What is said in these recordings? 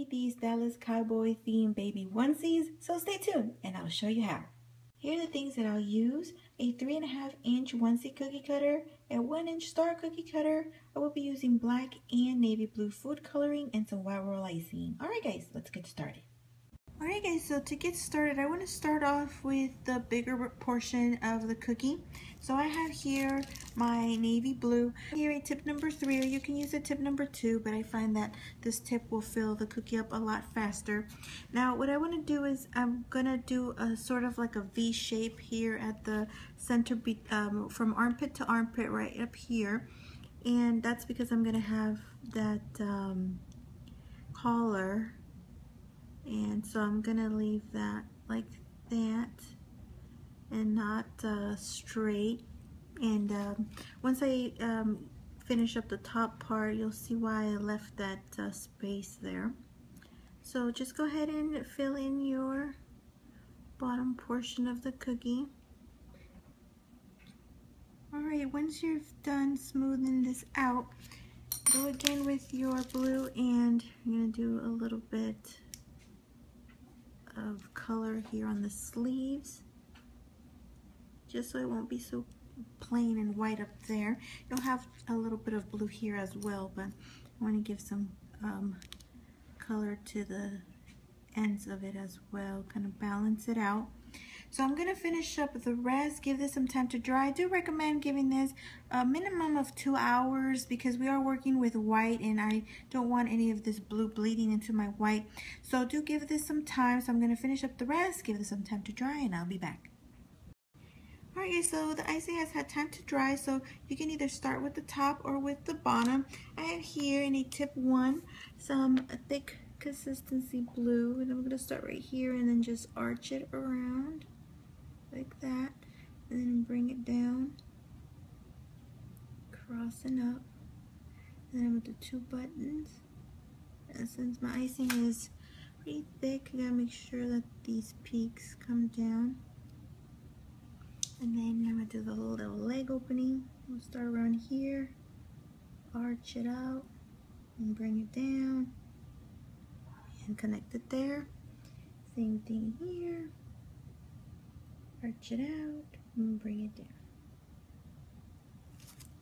made these Dallas Cowboy themed baby onesies, so stay tuned and I'll show you how. Here are the things that I'll use: a 3.5-inch onesie cookie cutter, a 1-inch star cookie cutter. I will be using black and navy blue food coloring and some white roll icing. Alright guys, let's get started. Alright guys, so to get started, I want to start off with the bigger portion of the cookie. So I have here my navy blue. Here a tip number 3, or you can use a tip number 2, but I find that this tip will fill the cookie up a lot faster. Now what I want to do is I'm going to do a sort of like a V shape here at the center, from armpit to armpit right up here. And that's because I'm going to have that collar. And so I'm gonna leave that like that and not straight. And once I finish up the top part, you'll see why I left that space there. So just go ahead and fill in your bottom portion of the cookie. Alright, once you've done smoothing this out, go again with your blue and you're gonna do a little bit of color here on the sleeves, just so it won't be so plain and white up there. You'll have a little bit of blue here as well, but I want to give some color to the ends of it as well, kind of balance it out. So I'm going to finish up the rest, give this some time to dry. I do recommend giving this a minimum of 2 hours because we are working with white and I don't want any of this blue bleeding into my white. So do give this some time. So I'm going to finish up the rest, give this some time to dry, and I'll be back. Alright guys, so the icing has had time to dry, so you can either start with the top or with the bottom. I have here in a tip 1 some thick consistency blue, and I'm going to start right here and then just arch it around like that, and then bring it down, crossing up, and then with the 2 buttons. And since my icing is pretty thick, I gotta make sure that these peaks come down. And then I'm gonna do the little leg opening. We'll start around here, arch it out, and bring it down, and connect it there. Same thing here. Arch it out and bring it down.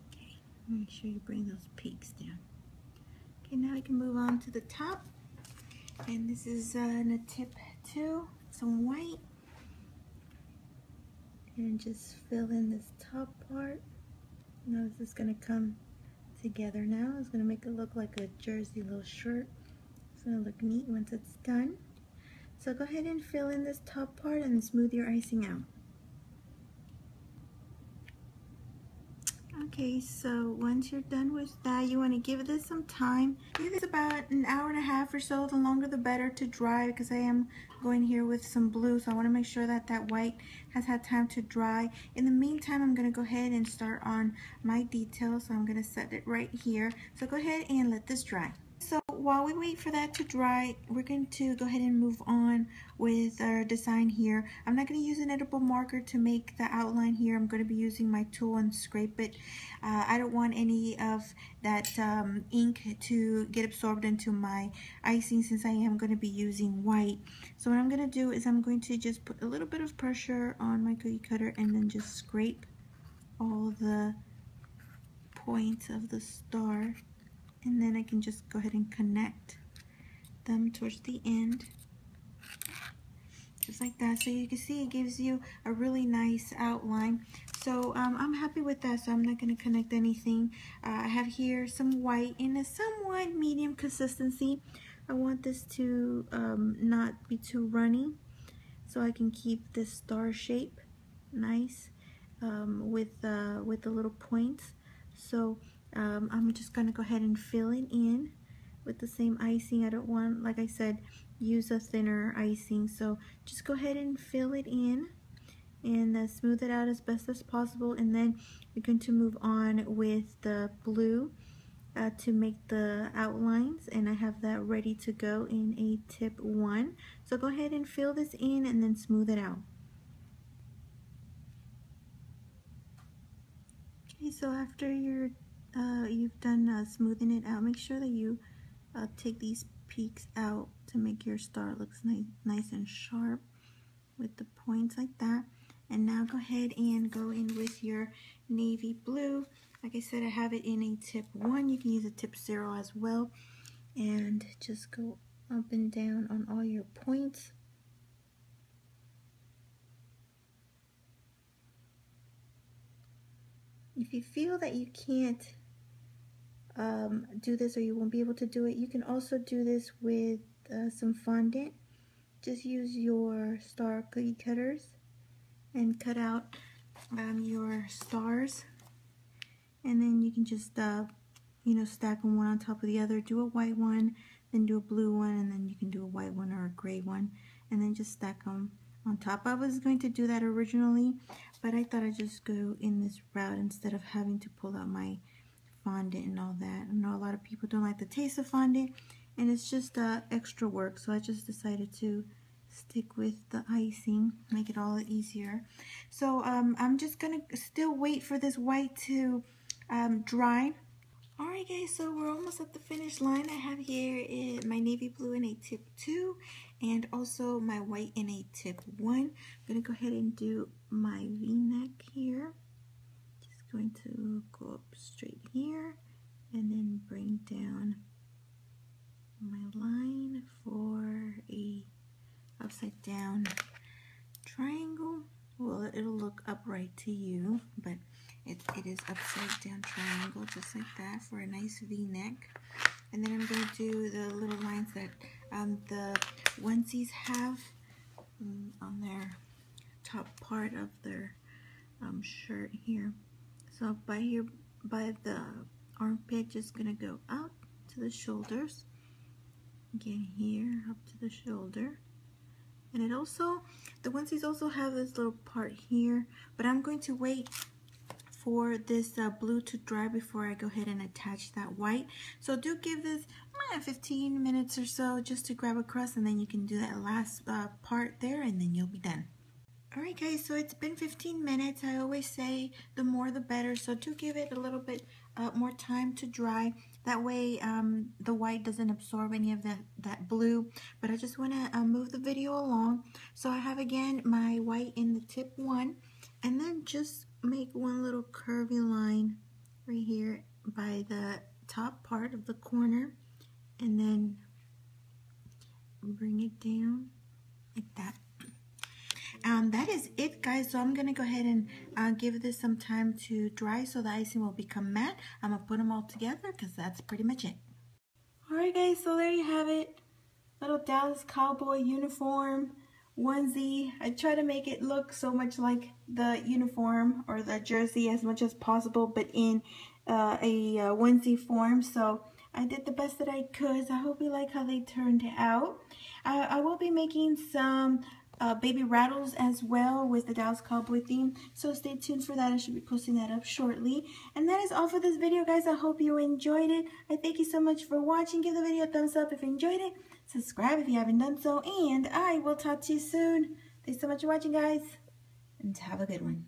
Okay, make sure you bring those peaks down. Okay, now we can move on to the top. And this is in a tip 2, some white. And just fill in this top part. Now this is going to come together now. It's going to make it look like a jersey little shirt. It's going to look neat once it's done. So go ahead and fill in this top part and smooth your icing out. Okay, so once you're done with that, you want to give this some time. Give this about an hour and a half or so. The longer the better to dry, because I am going here with some blue, so I want to make sure that that white has had time to dry. In the meantime, I'm going to go ahead and start on my details. So I'm going to set it right here. So go ahead and let this dry. So while we wait for that to dry, we're going to go ahead and move on with our design here. I'm not going to use an edible marker to make the outline here. I'm going to be using my tool and scrape it. I don't want any of that ink to get absorbed into my icing since I am going to be using white. So what I'm going to do is I'm going to just put a little bit of pressure on my cookie cutter and then just scrape all the points of the star. And then I can just go ahead and connect them towards the end, just like that. So you can see it gives you a really nice outline. So I'm happy with that, so I'm not going to connect anything. I have here some white in a somewhat medium consistency. I want this to not be too runny, so I can keep this star shape nice with the little points. So I'm just going to go ahead and fill it in with the same icing. I don't want, like I said, use a thinner icing. So just go ahead and fill it in and smooth it out as best as possible. And then we're going to move on with the blue to make the outlines. And I have that ready to go in a tip 1. So go ahead and fill this in and then smooth it out. Okay, so after you've done smoothing it out, make sure that you take these peaks out to make your star look nice and sharp with the points like that. And now go ahead and go in with your navy blue. Like I said, I have it in a tip 1. You can use a tip 0 as well. And just go up and down on all your points. If you feel that you can't do this or you won't be able to do it, you can also do this with some fondant. Just use your star cookie cutters and cut out your stars, and then you can just you know, stack them one on top of the other. Do a white one, then do a blue one, and then you can do a white one or a gray one, and then just stack them on top. I was going to do that originally, but I thought I'd just go in this route instead of having to pull out my fondant and all that. I know a lot of people don't like the taste of fondant, and it's just extra work, so I just decided to stick with the icing, make it all easier. So I'm just gonna still wait for this white to dry. Alright guys, so we're almost at the finish line. I have here my navy blue in a tip 2 and also my white in a tip 1. I'm gonna go ahead and do my V-neck here. Just going to go up straight here and then bring down my line for a upside down triangle. Well, it'll look upright to you, but it is upside down triangle, just like that, for a nice V-neck. And then I'm going to do the little lines that the onesies have on their top part of their shirt here. So by the armpit, just going to go out to the shoulders. Again here, up to the shoulder. And it also, the onesies also have this little part here, but I'm going to wait for this blue to dry before I go ahead and attach that white. So do give this 15 minutes or so just to grab across, and then you can do that last part there, and then you'll be done. Alright guys, so it's been 15 minutes. I always say the more the better, so do give it a little bit more time to dry. That way the white doesn't absorb any of that blue. But I just want to move the video along. So I have again my white in the tip 1, and then just make one little curvy line right here by the top part of the corner, and then bring it down like that. That is it guys, so I'm gonna go ahead and give this some time to dry so the icing will become matte. I'm gonna put them all together because that's pretty much it. Alright guys, so there you have it. Little Dallas Cowboy uniform onesie. I try to make it look so much like the uniform or the jersey as much as possible, but in a onesie form. So I did the best that I could. So I hope you like how they turned out. I will be making some baby rattles as well with the Dallas Cowboy theme, so stay tuned for that. I should be posting that up shortly. And that is all for this video guys. I hope you enjoyed it. I thank you so much for watching. Give the video a thumbs up if you enjoyed it, subscribe if you haven't done so, and I will talk to you soon. Thanks so much for watching guys, and have a good one.